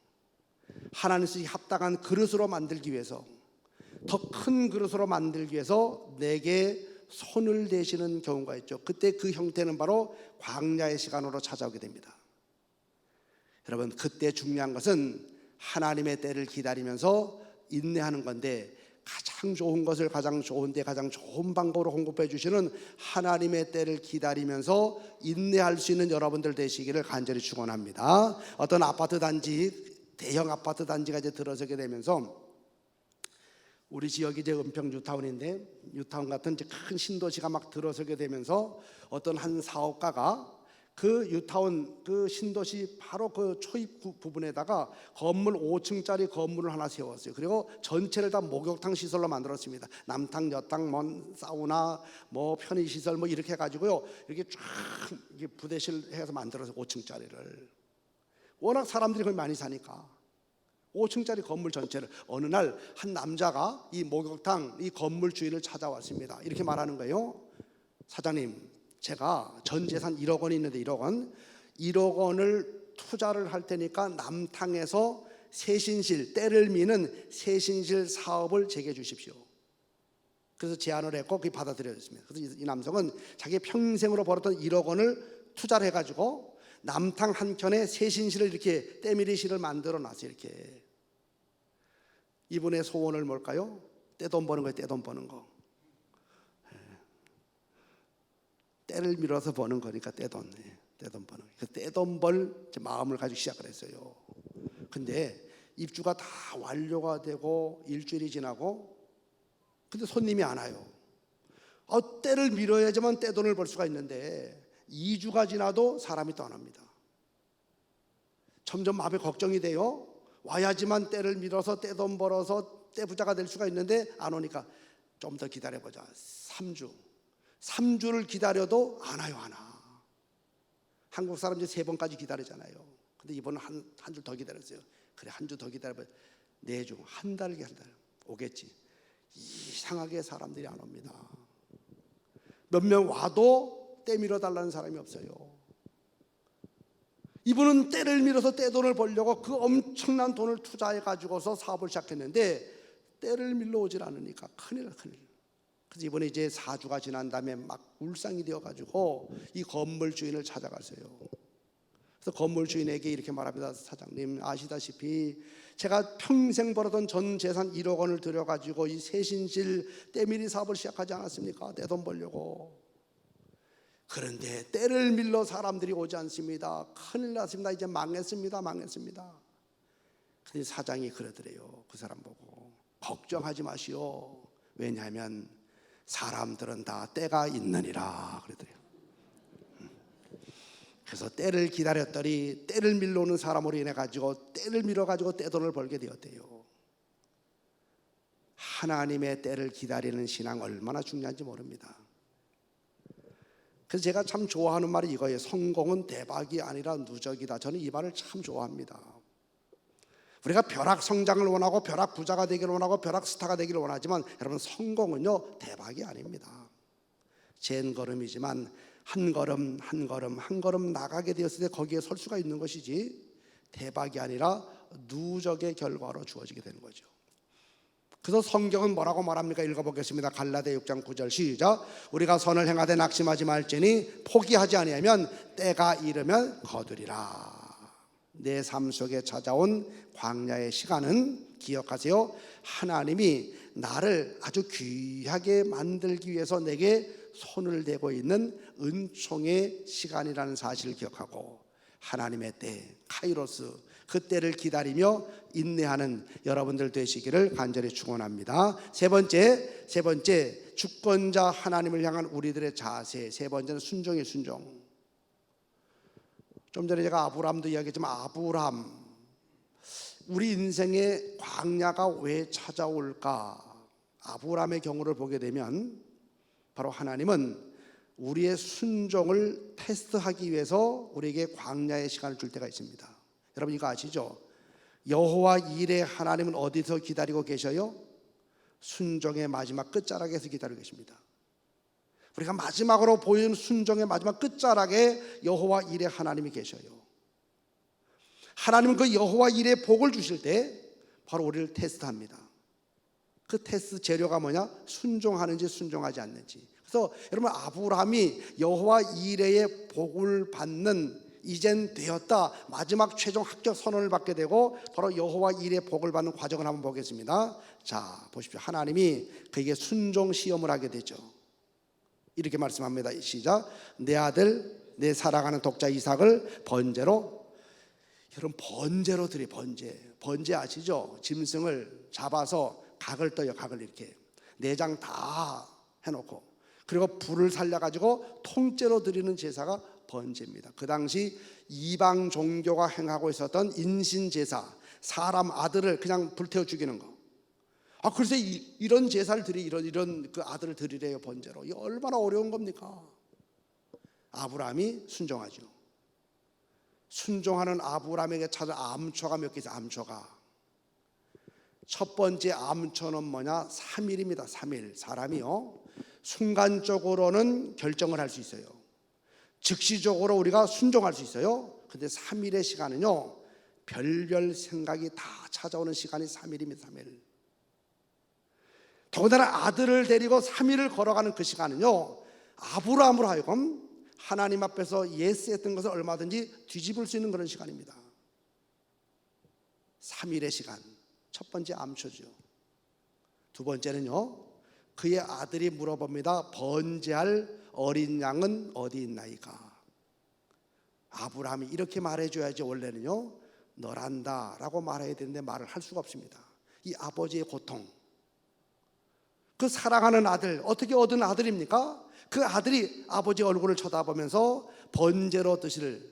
하나님 쓰기 합당한 그릇으로 만들기 위해서, 더 큰 그릇으로 만들기 위해서 내게 손을 대시는 경우가 있죠. 그때 그 형태는 바로 광야의 시간으로 찾아오게 됩니다. 여러분, 그때 중요한 것은 하나님의 때를 기다리면서 인내하는 건데, 가장 좋은 것을 가장 좋은데 가장 좋은 방법으로 공급해 주시는 하나님의 때를 기다리면서 인내할 수 있는 여러분들 되시기를 간절히 축원합니다. 어떤 아파트 단지, 대형 아파트 단지가 이제 들어서게 되면서, 우리 지역이 이제 은평 뉴타운인데, 뉴타운 같은 이제 큰 신도시가 막 들어서게 되면서 어떤 한 사업가가 그 뉴타운 그 신도시 바로 그 초입 부분에다가 건물 5층짜리 건물을 하나 세웠어요. 그리고 전체를 다 목욕탕 시설로 만들었습니다. 남탕, 여탕, 뭐 사우나, 뭐 편의 시설 뭐 이렇게 해가지고요, 이렇게 쫙 이렇게 부대실 해서 만들어서 5층짜리를. 워낙 사람들이 거기 많이 사니까 5층짜리 건물 전체를. 어느 날 한 남자가 이 목욕탕 이 건물 주인을 찾아왔습니다. 이렇게 말하는 거예요. 사장님, 제가 전 재산 1억 원이 있는데 1억 원을 투자를 할 테니까 남탕에서 세신실, 때를 미는 세신실 사업을 제게 주십시오. 그래서 제안을 했고 그게 받아들여졌습니다. 그래서 이 남성은 자기 평생으로 벌었던 1억 원을 투자를 해가지고 남탕 한켠에 세신실을 이렇게 때밀이실을 만들어 놨어요. 이렇게. 이분의 소원을 뭘까요? 떼돈 버는 거예요. 떼돈 버는 거. 때를 밀어서 버는 거니까 떼돈 버는. 그 떼돈 벌 마음을 가지고 시작을 했어요. 근데 입주가 다 완료가 되고 일주일이 지나고, 근데 손님이 안 와요. 때를 밀어야지만 떼돈을 벌 수가 있는데 2주가 지나도 사람이 떠납니다. 점점 마음에 걱정이 돼요. 와야지만 때를 밀어서 떼돈 벌어서 떼부자가 될 수가 있는데 안 오니까 좀 더 기다려보자. 3주를 기다려도 안 와요. 안 와. 한국 사람들이 3번까지 기다리잖아요. 근데 이번은 한 주 더 기다렸어요. 그래, 한 주 더 기다려봐. 4주, 한 달 오겠지. 이상하게 사람들이 안 옵니다. 몇 명 와도 떼 밀어달라는 사람이 없어요. 이분은 때를 밀어서 떼돈을 벌려고 그 엄청난 돈을 투자해 가지고서 사업을 시작했는데 때를 밀러 오질 않으니까 큰일. 그래서 이번에 이제 4주가 지난 다음에 막 울상이 되어 가지고 이 건물 주인을 찾아갔어요. 그래서 건물 주인에게 이렇게 말합니다. 사장님, 아시다시피 제가 평생 벌었던 전 재산 1억 원을 들여 가지고 이 세신실 때밀이 사업을 시작하지 않았습니까? 떼돈 벌려고. 그런데 때를 밀러 사람들이 오지 않습니다. 큰일 났습니다. 이제 망했습니다. 근데 사장이 그러더래요. 그 사람 보고, 걱정하지 마시오. 왜냐하면 사람들은 다 때가 있느니라 그러더래요. 그래서 때를 기다렸더니 때를 밀러 오는 사람으로 인해 가지고 때를 밀어 가지고 떼돈을 벌게 되었대요. 하나님의 때를 기다리는 신앙 얼마나 중요한지 모릅니다. 그래서 제가 참 좋아하는 말이 이거예요. 성공은 대박이 아니라 누적이다. 저는 이 말을 참 좋아합니다. 우리가 벼락 성장을 원하고 벼락 부자가 되기를 원하고 벼락 스타가 되기를 원하지만, 여러분, 성공은요 대박이 아닙니다. 잰 걸음이지만 한 걸음 한 걸음 한 걸음 나가게 되었을 때 거기에 설 수가 있는 것이지 대박이 아니라 누적의 결과로 주어지게 되는 거죠. 그래서 성경은 뭐라고 말합니까? 읽어보겠습니다. 갈라디아 6장 9절 시작. 우리가 선을 행하되 낙심하지 말지니 포기하지 아니하면 때가 이르면 거두리라. 내 삶 속에 찾아온 광야의 시간은 기억하세요. 하나님이 나를 아주 귀하게 만들기 위해서 내게 손을 대고 있는 은총의 시간이라는 사실을 기억하고 하나님의 때 카이로스 그 때를 기다리며 인내하는 여러분들 되시기를 간절히 축원합니다. 세 번째 주권자 하나님을 향한 우리들의 자세. 세 번째는 순종의 순종. 좀 전에 제가 아브라함도 이야기했지만 아브라함, 우리 인생의 광야가 왜 찾아올까? 아브라함의 경우를 보게 되면 바로 하나님은 우리의 순종을 테스트하기 위해서 우리에게 광야의 시간을 줄 때가 있습니다. 여러분 이거 아시죠? 여호와 일의 하나님은 어디서 기다리고 계셔요? 순종의 마지막 끝자락에서 기다리고 계십니다. 우리가 마지막으로 보이는 순종의 마지막 끝자락에 여호와 일의 하나님이 계셔요. 하나님은 그 여호와 일의 복을 주실 때 바로 우리를 테스트합니다. 그 테스트 재료가 뭐냐? 순종하는지 순종하지 않는지. 그래서 여러분 아브라함이 여호와 이레의 복을 받는 이젠 되었다 마지막 최종 합격 선언을 받게 되고 바로 여호와 이레의 복을 받는 과정을 한번 보겠습니다. 자 보십시오. 하나님이 그에게 순종 시험을 하게 되죠. 이렇게 말씀합니다. 시작. 내 아들 내 사랑하는 독자 이삭을 번제로, 여러분 번제로 드려. 번제 아시죠? 짐승을 잡아서 각을 떠요. 각을 이렇게 내장 다 해놓고 그리고 불을 살려가지고 통째로 드리는 제사가 번제입니다. 그 당시 이방 종교가 행하고 있었던 인신제사, 사람 아들을 그냥 불태워 죽이는 거. 글쎄 이런 제사를 이런 그 아들을 드리래요. 번제로. 이게 얼마나 어려운 겁니까? 아브라함이 순종하죠. 순종하는 아브라함에게 찾은 암초가 몇 개 있어요. 암초가 첫 번째 암초는 뭐냐? 3일입니다. 3일. 사람이요 순간적으로는 결정을 할 수 있어요. 즉시적으로 우리가 순종할 수 있어요. 근데 3일의 시간은요 별별 생각이 다 찾아오는 시간이 3일입니다. 3일. 더군다나 아들을 데리고 3일을 걸어가는 그 시간은요 아브라함으로 하여금 하나님 앞에서 예스했던 것을 얼마든지 뒤집을 수 있는 그런 시간입니다. 3일의 시간. 첫 번째 암초죠. 두 번째는요 그의 아들이 물어봅니다. 번제할 어린 양은 어디 있나이까? 아브라함이 이렇게 말해줘야지. 원래는요 너란다 라고 말해야 되는데 말을 할 수가 없습니다. 이 아버지의 고통, 그 사랑하는 아들, 어떻게 얻은 아들입니까? 그 아들이 아버지 얼굴을 쳐다보면서 번제로 드실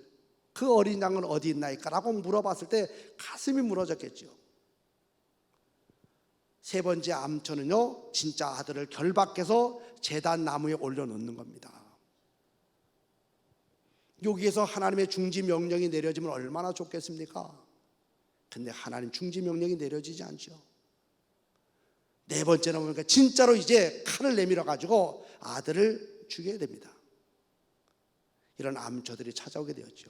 그 어린 양은 어디 있나이까? 라고 물어봤을 때 가슴이 무너졌겠죠. 세 번째 암초는요 진짜 아들을 결박해서 제단 나무에 올려놓는 겁니다. 여기에서 하나님의 중지 명령이 내려지면 얼마나 좋겠습니까? 근데 하나님 중지 명령이 내려지지 않죠. 네 번째는 보니까 진짜로 이제 칼을 내밀어 가지고 아들을 죽여야 됩니다. 이런 암초들이 찾아오게 되었죠.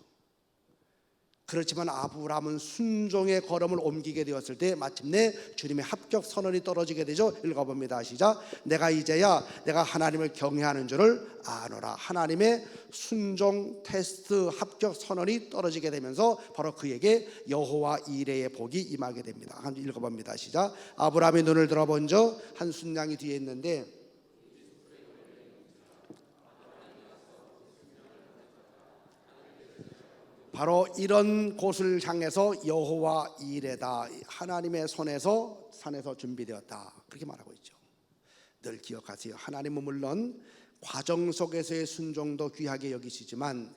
그렇지만 아브라함은 순종의 걸음을 옮기게 되었을 때 마침내 주님의 합격 선언이 떨어지게 되죠. 읽어봅니다. 시작. 내가 이제야 내가 하나님을 경외하는 줄을 아노라. 하나님의 순종 테스트 합격 선언이 떨어지게 되면서 바로 그에게 여호와 이레의 복이 임하게 됩니다. 한번 읽어봅니다. 시작. 아브라함이 눈을 들어본 적 한 순양이 뒤에 있는데 바로 이런 곳을 향해서 여호와 이레다, 하나님의 손에서 산에서 준비되었다, 그렇게 말하고 있죠. 늘 기억하세요. 하나님은 물론 과정 속에서의 순종도 귀하게 여기시지만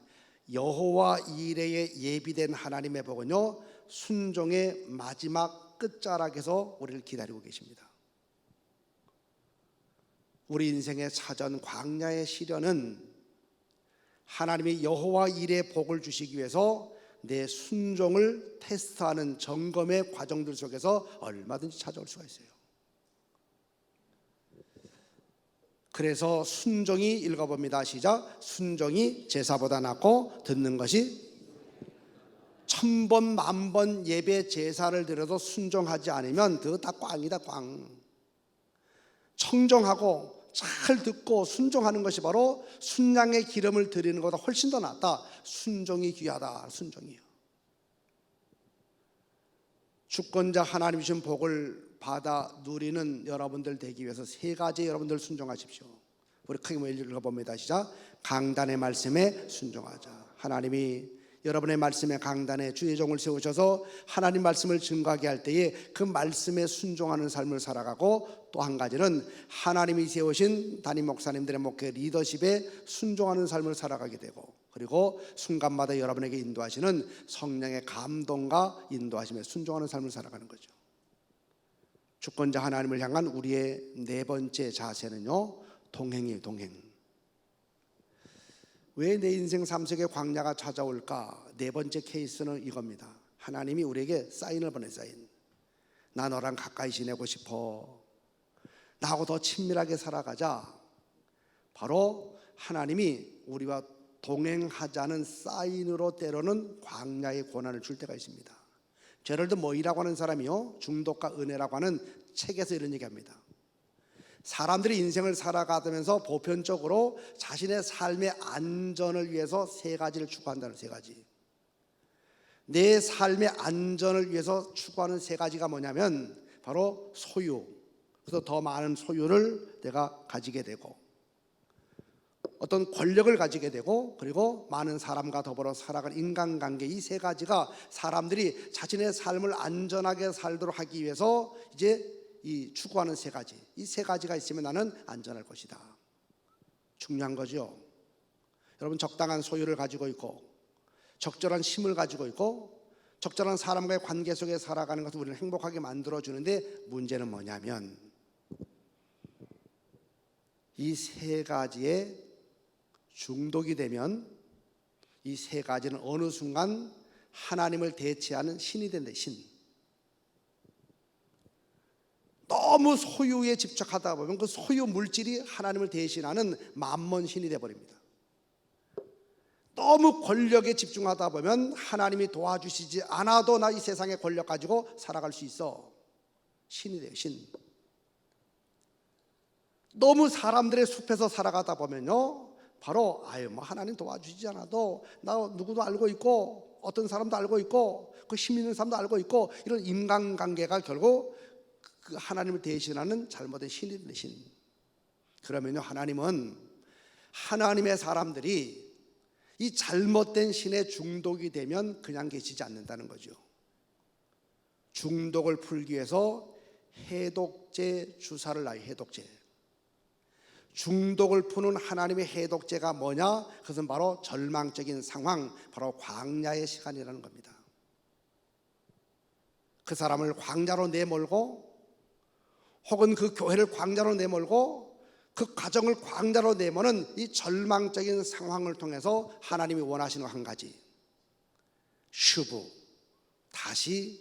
여호와 이레에 예비된 하나님의 복은요 순종의 마지막 끝자락에서 우리를 기다리고 계십니다. 우리 인생의 사전 광야의 시련은 하나님이 여호와 일의 복을 주시기 위해서 내 순종을 테스트하는 점검의 과정들 속에서 얼마든지 찾아올 수가 있어요. 그래서 순종이, 읽어봅니다. 시작. 순종이 제사보다 낫고 듣는 것이, 1000번 만번 예배 제사를 드려도 순종하지 않으면 그거 다 꽝이다, 꽝. 청종하고 잘 듣고 순종하는 것이 바로 순양의 기름을 드리는 것보다 훨씬 더 낫다. 순종이 귀하다. 순종이요. 주권자 하나님 주신 복을 받아 누리는 여러분들 되기 위해서 세 가지 여러분들 순종하십시오. 우리 크게 모여 읽어봅니다. 시작. 강단의 말씀에 순종하자. 하나님이 여러분의 말씀의 강단에 주의 종을 세우셔서 하나님 말씀을 증거하게 할 때에 그 말씀에 순종하는 삶을 살아가고, 또 한 가지는 하나님이 세우신 담임 목사님들의 목회 리더십에 순종하는 삶을 살아가게 되고, 그리고 순간마다 여러분에게 인도하시는 성령의 감동과 인도하심에 순종하는 삶을 살아가는 거죠. 주권자 하나님을 향한 우리의 네 번째 자세는요, 동행이에요. 동행. 왜 내 인생 삶 속에 광야가 찾아올까? 네 번째 케이스는 이겁니다. 하나님이 우리에게 사인을 보내, 사인. 나 너랑 가까이 지내고 싶어. 나하고 더 친밀하게 살아가자. 바로 하나님이 우리와 동행하자는 사인으로 때로는 광야의 고난을 줄 때가 있습니다. 제럴드 모이라고 하는 사람이요, 중독과 은혜라고 하는 책에서 이런 얘기합니다. 사람들이 인생을 살아가면서 보편적으로 자신의 삶의 안전을 위해서 세 가지를 추구한다는, 세 가지. 내 삶의 안전을 위해서 추구하는 세 가지가 뭐냐면 바로 소유. 그래서 더 많은 소유를 내가 가지게 되고, 어떤 권력을 가지게 되고, 그리고 많은 사람과 더불어 살아가는 인간관계, 이 세 가지가 사람들이 자신의 삶을 안전하게 살도록 하기 위해서 이제 이 추구하는 세 가지, 이 세 가지가 있으면 나는 안전할 것이다. 중요한 거죠. 여러분, 적당한 소유를 가지고 있고, 적절한 힘을 가지고 있고, 적절한 사람과의 관계 속에 살아가는 것을 우리를 행복하게 만들어주는데, 문제는 뭐냐면 이 세 가지에 중독이 되면 이 세 가지는 어느 순간 하나님을 대체하는 신이 된다. 신. 너무 소유에 집착하다 보면 그 소유 물질이 하나님을 대신하는 만몬 신이 되어버립니다. 너무 권력에 집중하다 보면 하나님이 도와주시지 않아도 나 이 세상의 권력 가지고 살아갈 수 있어. 신이 돼요, 신. 너무 사람들의 숲에서 살아가다 보면요, 바로 뭐 하나님 도와주시지 않아도 나 누구도 알고 있고, 어떤 사람도 알고 있고, 그 힘 있는 사람도 알고 있고, 이런 인간관계가 결국 그 하나님을 대신하는 잘못된 신이 되는 신. 그러면요, 하나님은 하나님의 사람들이 이 잘못된 신에 중독이 되면 그냥 계시지 않는다는 거죠. 중독을 풀기 위해서 해독제 주사를 놔요. 해독제. 중독을 푸는 하나님의 해독제가 뭐냐? 그것은 바로 절망적인 상황, 바로 광야의 시간이라는 겁니다. 그 사람을 광야로 내몰고, 혹은 그 교회를 광야로 내몰고, 그 가정을 광야로 내모는 이 절망적인 상황을 통해서 하나님이 원하시는 한 가지, 슈브, 다시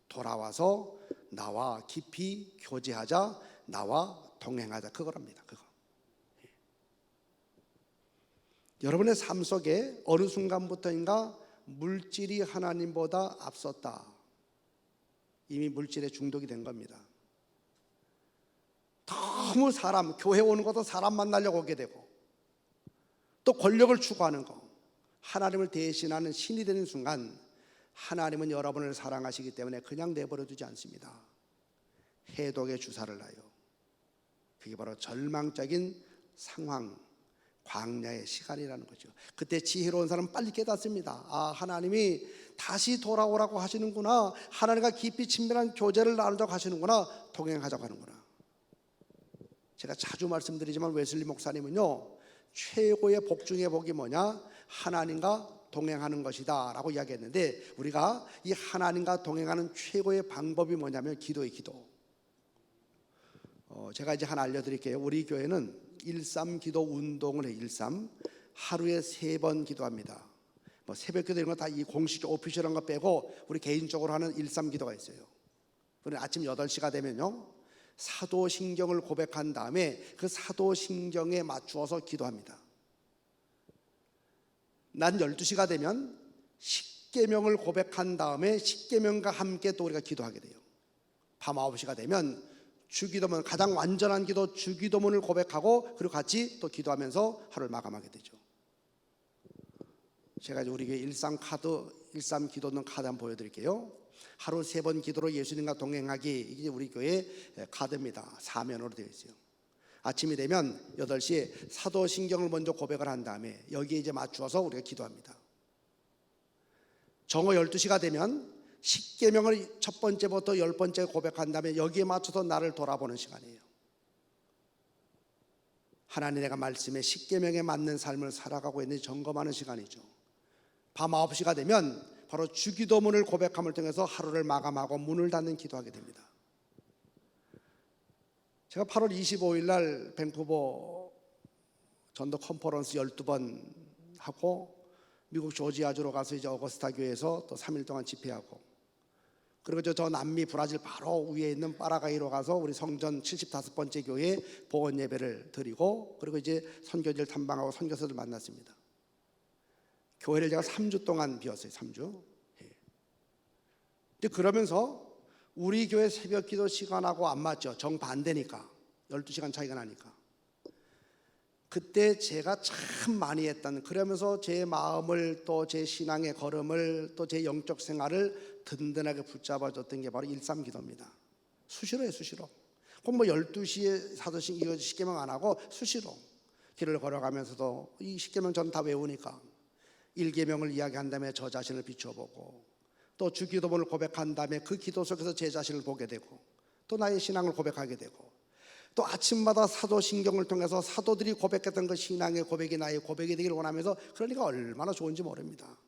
돌아와서 나와 깊이 교제하자, 나와 동행하자, 그거랍니다. 그거. 여러분의 삶 속에 어느 순간부터인가 물질이 하나님보다 앞섰다. 이미 물질에 중독이 된 겁니다. 너무 교회 오는 것도 사람 만나려고 오게 되고, 또 권력을 추구하는 거, 하나님을 대신하는 신이 되는 순간 하나님은 여러분을 사랑하시기 때문에 그냥 내버려 두지 않습니다. 해독의 주사를 놔요. 그게 바로 절망적인 상황, 광야의 시간이라는 거죠. 그때 지혜로운 사람은 빨리 깨닫습니다. 하나님이 다시 돌아오라고 하시는구나, 하나님과 깊이 친밀한 교제를 나누자고 하시는구나, 동행하자고 하는구나. 제가 자주 말씀드리지만 웨슬리 목사님은요, 최고의 복 중의 복이 뭐냐? 하나님과 동행하는 것이다 라고 이야기했는데, 우리가 이 하나님과 동행하는 최고의 방법이 뭐냐면 기도예요. 기도. 제가 이제 하나 알려드릴게요. 우리 교회는 13 기도 운동을 해요. 13. 하루에 3번 기도합니다. 새벽 기도 이런 거 다 이 공식 오피셜한 거 빼고 우리 개인적으로 하는 13 기도가 있어요. 우리 아침 8시가 되면요, 사도신경을 고백한 다음에 그 사도신경에 맞추어서 기도합니다. 낮 12시가 되면 십계명을 고백한 다음에 십계명과 함께 또 우리가 기도하게 돼요. 밤 9시가 되면 주기도문, 가장 완전한 기도 주기도문을 고백하고 그리고 같이 또 기도하면서 하루를 마감하게 되죠. 제가 이제 우리 교회 일상 기도는 카드 한번 보여드릴게요. 하루 3번 기도로 예수님과 동행하기, 이게 우리 교회 카드입니다. 사면으로 되어 있어요. 아침이 되면 8시에 사도신경을 먼저 고백을 한 다음에 여기에 이제 맞추어서 우리가 기도합니다. 정오 12시가 되면 십계명을 첫 번째부터 10번째 고백한 다음에 여기에 맞춰서 나를 돌아보는 시간이에요. 하나님, 내가 말씀에 십계명에 맞는 삶을 살아가고 있는지 점검하는 시간이죠. 밤 9시가 되면 바로 주기도문을 고백함을 통해서 하루를 마감하고 문을 닫는 기도하게 됩니다. 제가 8월 25일 날 밴쿠버 전도 컨퍼런스 12번 하고 미국 조지아주로 가서 이제 어거스타 교회에서 또 3일 동안 집회하고, 그리고 저 남미 브라질 바로 위에 있는 파라과이로 가서 우리 성전 75번째 교회 복원 예배를 드리고, 그리고 이제 선교지를 탐방하고 선교사들 만났습니다. 교회를 제가 3주 동안 비웠어요. 3주. 근데 그러면서 우리 교회 새벽 기도 시간하고 안 맞죠. 정반대니까. 12시간 차이가 나니까. 그때 제가 참 많이 했던, 그러면서 제 마음을 또 제 신앙의 걸음을 또 제 영적 생활을 든든하게 붙잡아줬던 게 바로 일삼기도입니다. 수시로 해요. 수시로. 그럼 뭐 12시에 사도신 이거 십계명 안 하고 수시로 길을 걸어가면서도 이 십계명 저는 다 외우니까 1계명을 이야기한 다음에 저 자신을 비춰보고, 또 주기도문을 고백한 다음에 그 기도 속에서 제 자신을 보게 되고, 또 나의 신앙을 고백하게 되고, 또 아침마다 사도신경을 통해서 사도들이 고백했던 그 신앙의 고백이 나의 고백이 되기를 원하면서, 그러니까 얼마나 좋은지 모릅니다.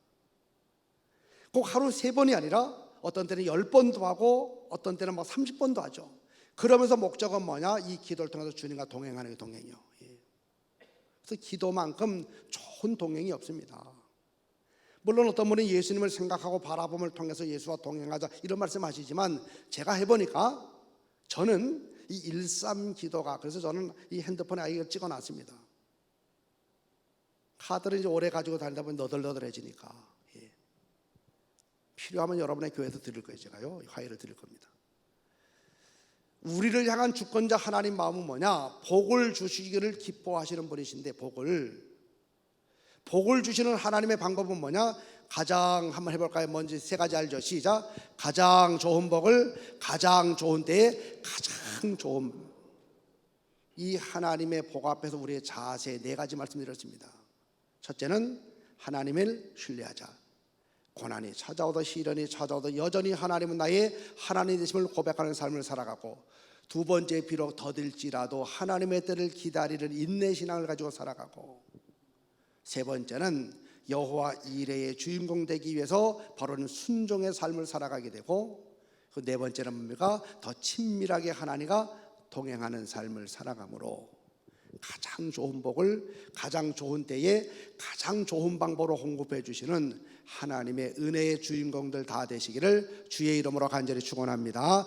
꼭 하루 3번이 아니라 어떤 때는 10번도 하고 어떤 때는 막 30번도 하죠. 그러면서 목적은 뭐냐? 이 기도를 통해서 주님과 동행하는 게 동행이요. 그래서 기도만큼 좋은 동행이 없습니다. 물론 어떤 분은 예수님을 생각하고 바라봄을 통해서 예수와 동행하자 이런 말씀하시지만, 제가 해보니까 저는 이 일삼기도가, 그래서 저는 이 핸드폰에 이걸 찍어놨습니다. 카드를 이제 오래 가지고 다니다 보면 너덜너덜해지니까, 필요하면 여러분의 교회에서 드릴 거예요. 제가요 화해를 드릴 겁니다. 우리를 향한 주권자 하나님 마음은 뭐냐? 복을 주시기를 기뻐하시는 분이신데, 복을 주시는 하나님의 방법은 뭐냐? 가장 한번 해볼까요? 먼저 3가지 알죠? 시작. 가장 좋은 복을 가장 좋은 때에 가장 좋은, 이 하나님의 복 앞에서 우리의 자세 4가지 말씀드렸습니다. 첫째는 하나님을 신뢰하자. 고난이 찾아오도 시련이 찾아오도 여전히 하나님은 나의 하나님 되심을 고백하는 삶을 살아가고, 2번째, 비록 더딜지라도 하나님의 때를 기다리는 인내신앙을 가지고 살아가고, 3번째는 여호와 이레의 주인공 되기 위해서 바로는 순종의 삶을 살아가게 되고, 그 4번째는 뭡니까? 더 친밀하게 하나님과 동행하는 삶을 살아가므로 가장 좋은 복을 가장 좋은 때에 가장 좋은 방법으로 공급해 주시는 하나님의 은혜의 주인공들 다 되시기를 주의 이름으로 간절히 축원합니다.